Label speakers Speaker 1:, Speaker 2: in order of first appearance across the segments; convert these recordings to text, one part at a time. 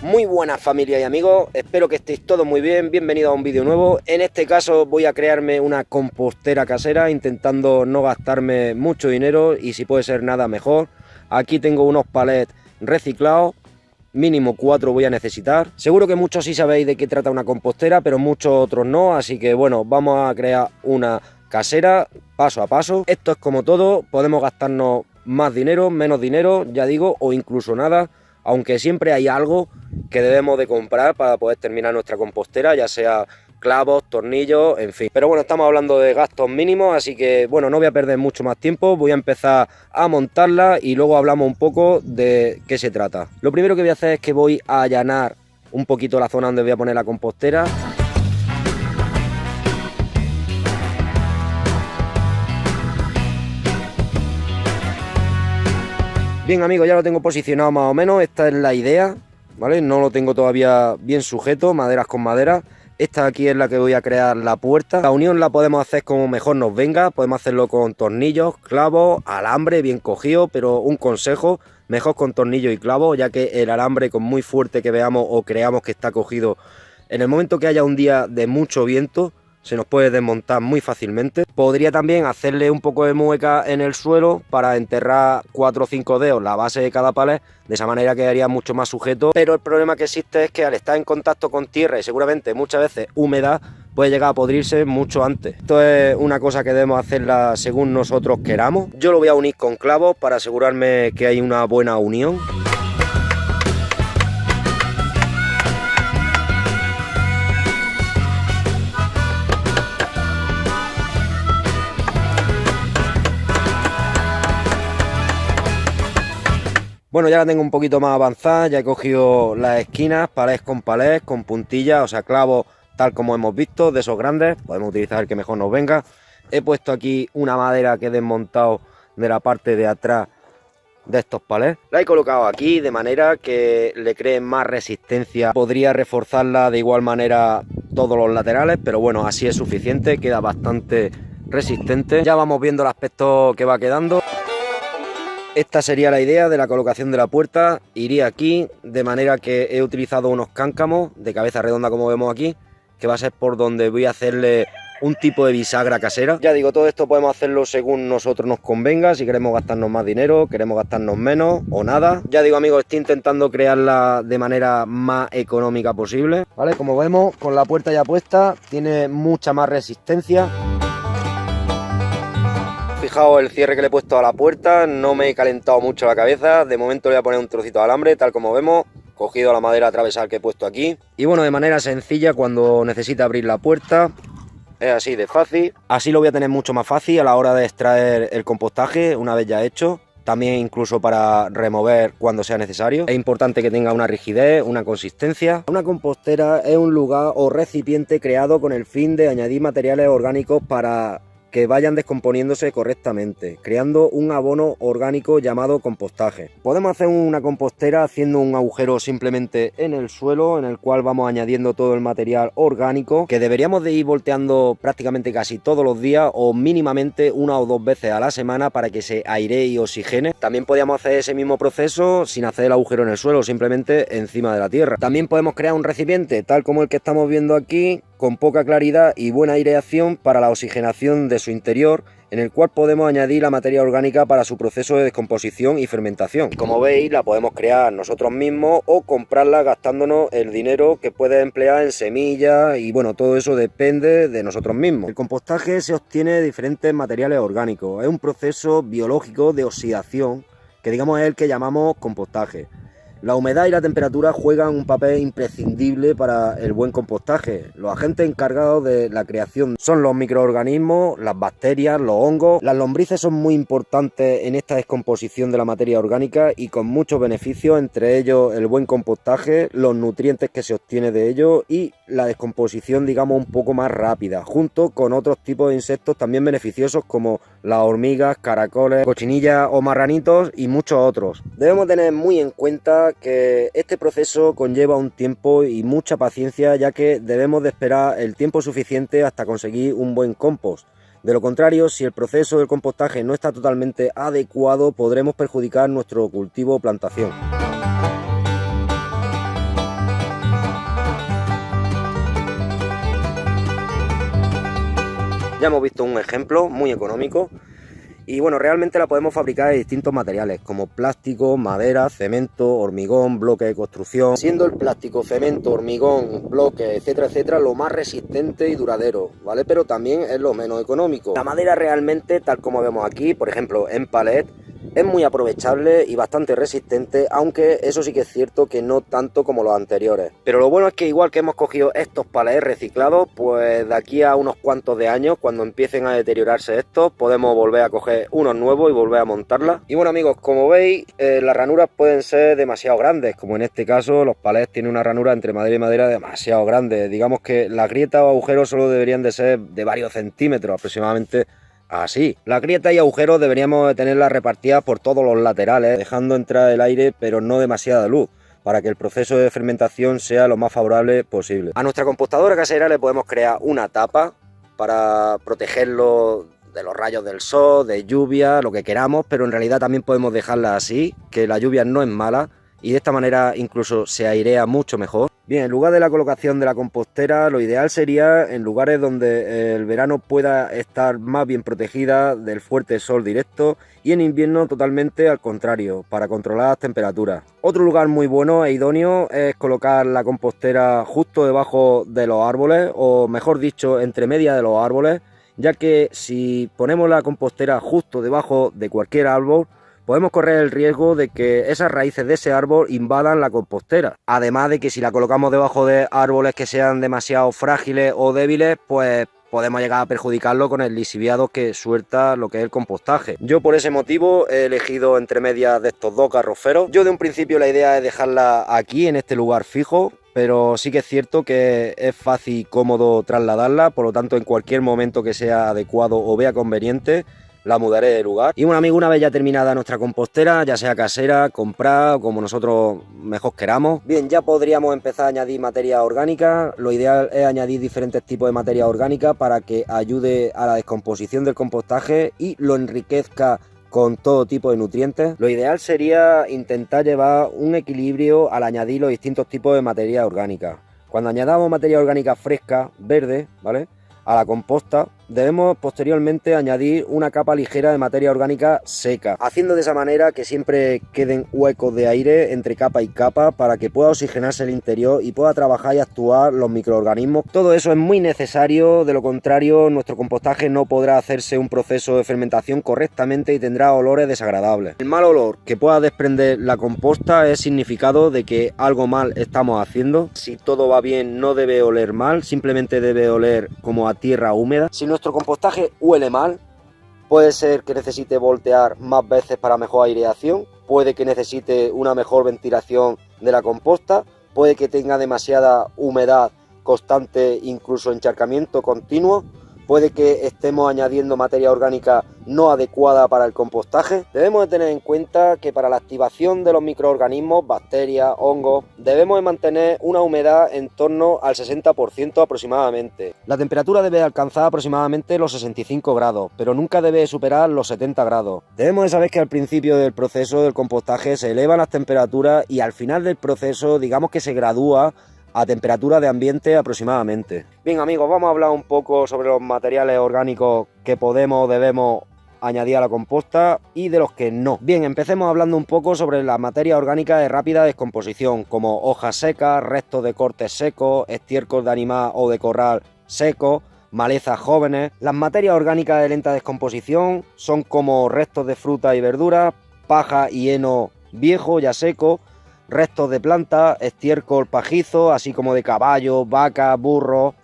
Speaker 1: Muy buenas familia y amigos, espero que estéis todos muy bien, bienvenidos a un vídeo nuevo. En este caso voy a crearme una compostera casera intentando no gastarme mucho dinero y si puede ser nada mejor. Aquí tengo unos palets reciclados, mínimo 4 voy a necesitar. Seguro que muchos sí sabéis de qué trata una compostera, pero muchos otros no, así que bueno, vamos a crear una casera paso a paso. Esto es como todo, podemos gastarnos más dinero, menos dinero, ya digo, o incluso nada, aunque siempre hay algo que debemos de comprar para poder terminar nuestra compostera, ya sea clavos, tornillos, en fin. Pero bueno, estamos hablando de gastos mínimos, así que bueno, no voy a perder mucho más tiempo, voy a empezar a montarla y luego hablamos un poco de qué se trata. Lo primero que voy a hacer es que voy a allanar un poquito la zona donde voy a poner la compostera. Bien amigos, ya lo tengo posicionado más o menos, esta es la idea, ¿vale? No lo tengo todavía bien sujeto, maderas con madera. Esta aquí es la que voy a crear la puerta. La unión la podemos hacer como mejor nos venga, podemos hacerlo con tornillos, clavos, alambre bien cogido, pero un consejo, mejor con tornillos y clavos, ya que el alambre con muy fuerte que veamos o creamos que está cogido, en el momento que haya un día de mucho viento, se nos puede desmontar muy fácilmente. Podría también hacerle un poco de mueca en el suelo para enterrar 4 o 5 dedos la base de cada palet, de esa manera quedaría mucho más sujeto, pero el problema que existe es que al estar en contacto con tierra y seguramente muchas veces humedad, puede llegar a podrirse mucho antes. Esto es una cosa que debemos hacerla según nosotros queramos. Yo lo voy a unir con clavos para asegurarme que hay una buena unión. Bueno, ya la tengo un poquito más avanzada, ya he cogido las esquinas, palés, con puntillas, o sea, clavos tal como hemos visto, de esos grandes, podemos utilizar el que mejor nos venga. He puesto aquí una madera que he desmontado de la parte de atrás de estos palés. La he colocado aquí de manera que le cree más resistencia. Podría reforzarla de igual manera todos los laterales, pero bueno, así es suficiente, queda bastante resistente. Ya vamos viendo el aspecto que va quedando. Esta sería la idea de la colocación de la puerta, iría aquí, de manera que he utilizado unos cáncamos de cabeza redonda como vemos aquí, que va a ser por donde voy a hacerle un tipo de bisagra casera. Ya digo, todo esto podemos hacerlo según nosotros nos convenga, si queremos gastarnos más dinero, queremos gastarnos menos o nada. Ya digo amigos, estoy intentando crearla de manera más económica posible, ¿vale? Como vemos, con la puerta ya puesta, tiene mucha más resistencia. Fijaos el cierre que le he puesto a la puerta, no me he calentado mucho la cabeza, de momento le voy a poner un trocito de alambre, tal como vemos, cogido la madera atravesada que he puesto aquí. Y bueno, de manera sencilla, cuando necesite abrir la puerta, es así de fácil. Así lo voy a tener mucho más fácil a la hora de extraer el compostaje una vez ya hecho. También incluso para remover cuando sea necesario. Es importante que tenga una rigidez, una consistencia. Una compostera es un lugar o recipiente creado con el fin de añadir materiales orgánicos para que vayan descomponiéndose correctamente, creando un abono orgánico llamado compostaje. Podemos hacer una compostera haciendo un agujero simplemente en el suelo, en el cual vamos añadiendo todo el material orgánico, que deberíamos de ir volteando prácticamente casi todos los días o mínimamente 1 o 2 veces a la semana para que se airee y oxigene. También podríamos hacer ese mismo proceso sin hacer el agujero en el suelo, simplemente encima de la tierra. También podemos crear un recipiente tal como el que estamos viendo aquí, con poca claridad y buena aireación para la oxigenación de su interior, en el cual podemos añadir la materia orgánica para su proceso de descomposición y fermentación. Como veis, la podemos crear nosotros mismos o comprarla gastándonos el dinero que puede emplear en semillas y bueno, todo eso depende de nosotros mismos. El compostaje se obtiene de diferentes materiales orgánicos, es un proceso biológico de oxidación que digamos es el que llamamos compostaje. La humedad y la temperatura juegan un papel imprescindible para el buen compostaje. Los agentes encargados de la creación son los microorganismos, las bacterias, los hongos. Las lombrices son muy importantes en esta descomposición de la materia orgánica y con muchos beneficios, entre ellos el buen compostaje, los nutrientes que se obtiene de ello y la descomposición, digamos, un poco más rápida, junto con otros tipos de insectos también beneficiosos como las hormigas, caracoles, cochinillas o marranitos y muchos otros. Debemos tener muy en cuenta que este proceso conlleva un tiempo y mucha paciencia, ya que debemos de esperar el tiempo suficiente hasta conseguir un buen compost. De lo contrario, si el proceso del compostaje no está totalmente adecuado, podremos perjudicar nuestro cultivo o plantación. Ya hemos visto un ejemplo muy económico. Y bueno, realmente la podemos fabricar de distintos materiales, como plástico, madera, cemento, hormigón, bloque de construcción, siendo el plástico, cemento, hormigón, bloque, etcétera, etcétera, lo más resistente y duradero, ¿vale? Pero también es lo menos económico. La madera realmente, tal como vemos aquí, por ejemplo, en palet, es muy aprovechable y bastante resistente, aunque eso sí que es cierto que no tanto como los anteriores. Pero lo bueno es que igual que hemos cogido estos palets reciclados, pues de aquí a unos cuantos de años, cuando empiecen a deteriorarse estos, podemos volver a coger unos nuevos y volver a montarla. Y bueno amigos, como veis, las ranuras pueden ser demasiado grandes, como en este caso los palets tienen una ranura entre madera y madera demasiado grande. Digamos que las grietas o agujeros solo deberían de ser de varios centímetros aproximadamente. Así, las grietas y agujeros deberíamos tenerlas repartidas por todos los laterales, dejando entrar el aire pero no demasiada luz, para que el proceso de fermentación sea lo más favorable posible. A nuestra compostadora casera le podemos crear una tapa para protegerlo de los rayos del sol, de lluvia, lo que queramos, pero en realidad también podemos dejarla así, que la lluvia no es mala y de esta manera incluso se airea mucho mejor. Bien, en lugar de la colocación de la compostera, lo ideal sería en lugares donde el verano pueda estar más bien protegida del fuerte sol directo y en invierno totalmente al contrario, para controlar las temperaturas. Otro lugar muy bueno e idóneo es colocar la compostera justo debajo de los árboles, o mejor dicho, entre media de los árboles, ya que si ponemos la compostera justo debajo de cualquier árbol, podemos correr el riesgo de que esas raíces de ese árbol invadan la compostera. Además de que si la colocamos debajo de árboles que sean demasiado frágiles o débiles, pues podemos llegar a perjudicarlo con el lixiviado que suelta lo que es el compostaje. Yo por ese motivo he elegido entre medias de estos dos garroferos. Yo de un principio la idea es dejarla aquí en este lugar fijo, pero sí que es cierto que es fácil y cómodo trasladarla, por lo tanto en cualquier momento que sea adecuado o vea conveniente, la mudaré de lugar. Y bueno amigo, una vez ya terminada nuestra compostera, ya sea casera, comprada o como nosotros mejor queramos, bien, ya podríamos empezar a añadir materia orgánica. Lo ideal es añadir diferentes tipos de materia orgánica para que ayude a la descomposición del compostaje y lo enriquezca con todo tipo de nutrientes. Lo ideal sería intentar llevar un equilibrio al añadir los distintos tipos de materia orgánica. Cuando añadamos materia orgánica fresca, verde, ¿vale?, a la composta, debemos posteriormente añadir una capa ligera de materia orgánica seca, haciendo de esa manera que siempre queden huecos de aire entre capa y capa para que pueda oxigenarse el interior y pueda trabajar y actuar los microorganismos. Todo eso es muy necesario, de lo contrario nuestro compostaje no podrá hacerse un proceso de fermentación correctamente y tendrá olores desagradables. El mal olor que pueda desprender la composta es significado de que algo mal estamos haciendo. Si todo va bien no debe oler mal, simplemente debe oler como a tierra húmeda. Si nuestro compostaje huele mal, puede ser que necesite voltear más veces para mejor aireación, puede que necesite una mejor ventilación de la composta, puede que tenga demasiada humedad constante, incluso encharcamiento continuo, puede que estemos añadiendo materia orgánica no adecuada para el compostaje. Debemos de tener en cuenta que para la activación de los microorganismos, bacterias, hongos, debemos de mantener una humedad en torno al 60% aproximadamente. La temperatura debe alcanzar aproximadamente los 65 grados, pero nunca debe superar los 70 grados. Debemos de saber que al principio del proceso del compostaje se elevan las temperaturas y al final del proceso digamos que se gradúa a temperatura de ambiente aproximadamente. Bien amigos, vamos a hablar un poco sobre los materiales orgánicos que podemos o debemos añadir a la composta y de los que no. Bien, empecemos hablando un poco sobre la materia orgánica de rápida descomposición, como hojas secas, restos de cortes secos, estiércol de animal o de corral seco, malezas jóvenes. Las materias orgánicas de lenta descomposición son como restos de fruta y verduras, paja y heno viejo ya seco, restos de plantas, estiércol pajizo, así como de caballos, vacas, burros,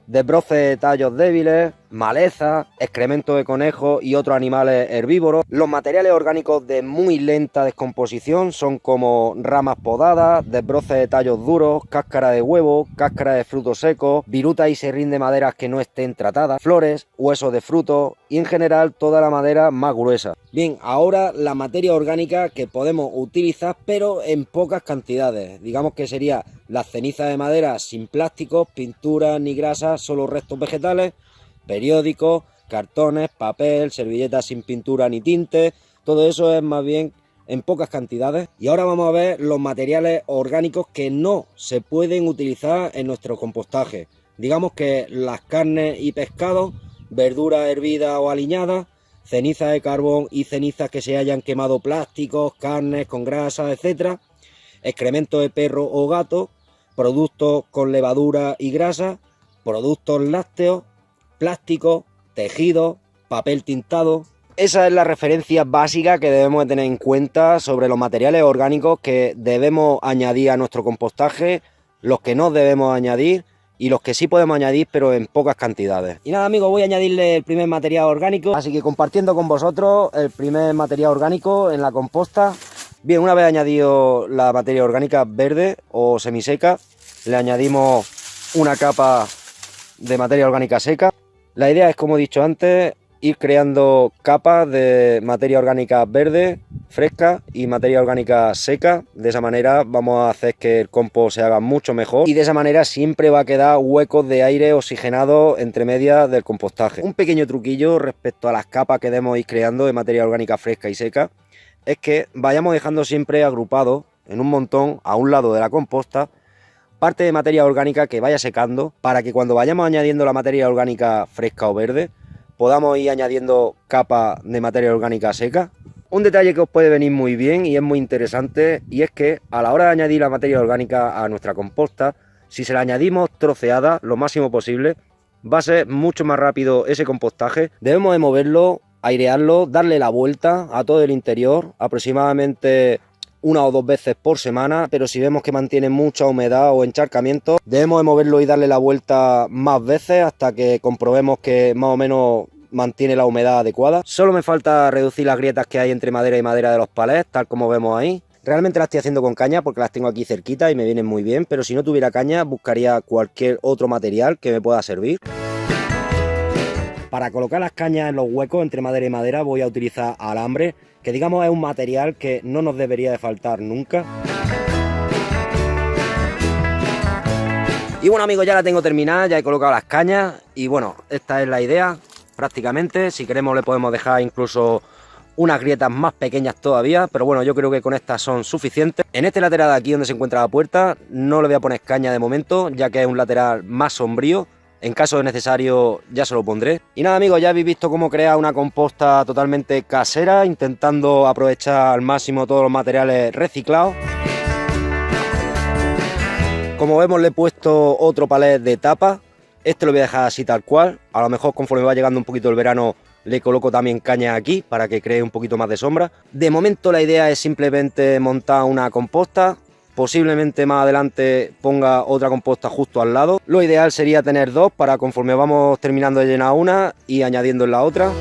Speaker 1: desbroces de tallos débiles, maleza, excremento de conejos y otros animales herbívoros. Los materiales orgánicos de muy lenta descomposición son como ramas podadas, desbroces de tallos duros, cáscara de huevo, cáscara de frutos secos, virutas y serrín de maderas que no estén tratadas, flores, huesos de frutos y en general toda la madera más gruesa. Bien, ahora la materia orgánica que podemos utilizar pero en pocas cantidades. Digamos que sería las cenizas de madera sin plásticos, pinturas ni grasas, solo restos vegetales, periódicos, cartones, papel, servilletas sin pintura ni tinte. Todo eso es más bien en pocas cantidades. Y ahora vamos a ver los materiales orgánicos que no se pueden utilizar en nuestro compostaje. Digamos que las carnes y pescados verdura hervida o aliñada, cenizas de carbón y cenizas que se hayan quemado plásticos, carnes con grasa, etcétera, excremento de perro o gato, productos con levadura y grasa, productos lácteos, plásticos, tejidos, papel tintado. Esa es la referencia básica que debemos de tener en cuenta sobre los materiales orgánicos que debemos añadir a nuestro compostaje, los que no debemos añadir y los que sí podemos añadir, pero en pocas cantidades. Y nada, amigos, voy a añadirle el primer material orgánico, así que compartiendo con vosotros el primer material orgánico en la composta. Bien, una vez añadido la materia orgánica verde o semiseca, le añadimos una capa de materia orgánica seca. La idea es, como he dicho antes, ir creando capas de materia orgánica verde, fresca y materia orgánica seca. De esa manera vamos a hacer que el compost se haga mucho mejor y de esa manera siempre va a quedar huecos de aire oxigenado entre medias del compostaje. Un pequeño truquillo respecto a las capas que debemos ir creando de materia orgánica fresca y seca es que vayamos dejando siempre agrupado en un montón a un lado de la composta parte de materia orgánica que vaya secando, para que cuando vayamos añadiendo la materia orgánica fresca o verde podamos ir añadiendo capas de materia orgánica seca. Un detalle que os puede venir muy bien y es muy interesante, y es que a la hora de añadir la materia orgánica a nuestra composta, si se la añadimos troceada lo máximo posible, va a ser mucho más rápido ese compostaje. Debemos de moverlo, airearlo, darle la vuelta a todo el interior, aproximadamente 1 o 2 veces por semana, pero si vemos que mantiene mucha humedad o encharcamiento, debemos de moverlo y darle la vuelta más veces hasta que comprobemos que más o menos mantiene la humedad adecuada. Solo me falta reducir las grietas que hay entre madera y madera de los palets, tal como vemos ahí. Realmente las estoy haciendo con caña porque las tengo aquí cerquita y me vienen muy bien, pero si no tuviera caña buscaría cualquier otro material que me pueda servir. Para colocar las cañas en los huecos entre madera y madera voy a utilizar alambre, que digamos es un material que no nos debería de faltar nunca. Y bueno, amigos, ya la tengo terminada, ya he colocado las cañas y bueno, esta es la idea prácticamente. Si queremos le podemos dejar incluso unas grietas más pequeñas todavía, pero bueno, yo creo que con estas son suficientes. En este lateral de aquí donde se encuentra la puerta no le voy a poner caña de momento, ya que es un lateral más sombrío. En caso de necesario ya se lo pondré. Y nada, amigos, ya habéis visto cómo crear una composta totalmente casera, intentando aprovechar al máximo todos los materiales reciclados. Como vemos, le he puesto otro palet de tapa. Este lo voy a dejar así tal cual. A lo mejor conforme va llegando un poquito el verano le coloco también caña aquí para que cree un poquito más de sombra. De momento la idea es simplemente montar una composta. Posiblemente más adelante ponga otra composta justo al lado. Lo ideal sería tener dos para conforme vamos terminando de llenar una y añadiendo en la otra.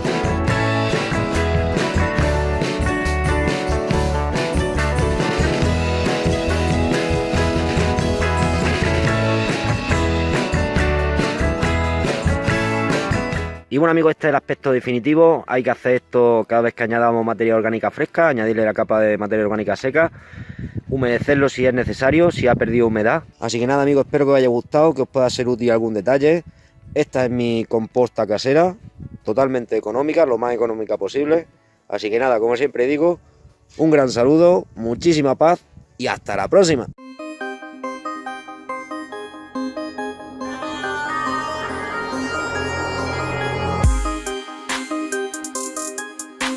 Speaker 1: Y bueno, amigos, este es el aspecto definitivo. Hay que hacer esto cada vez que añadamos materia orgánica fresca, añadirle la capa de materia orgánica seca, humedecerlo si es necesario, si ha perdido humedad. Así que nada, amigos, espero que os haya gustado, que os pueda ser útil algún detalle. Esta es mi composta casera, totalmente económica, lo más económica posible. Así que nada, como siempre digo, un gran saludo, muchísima paz y hasta la próxima.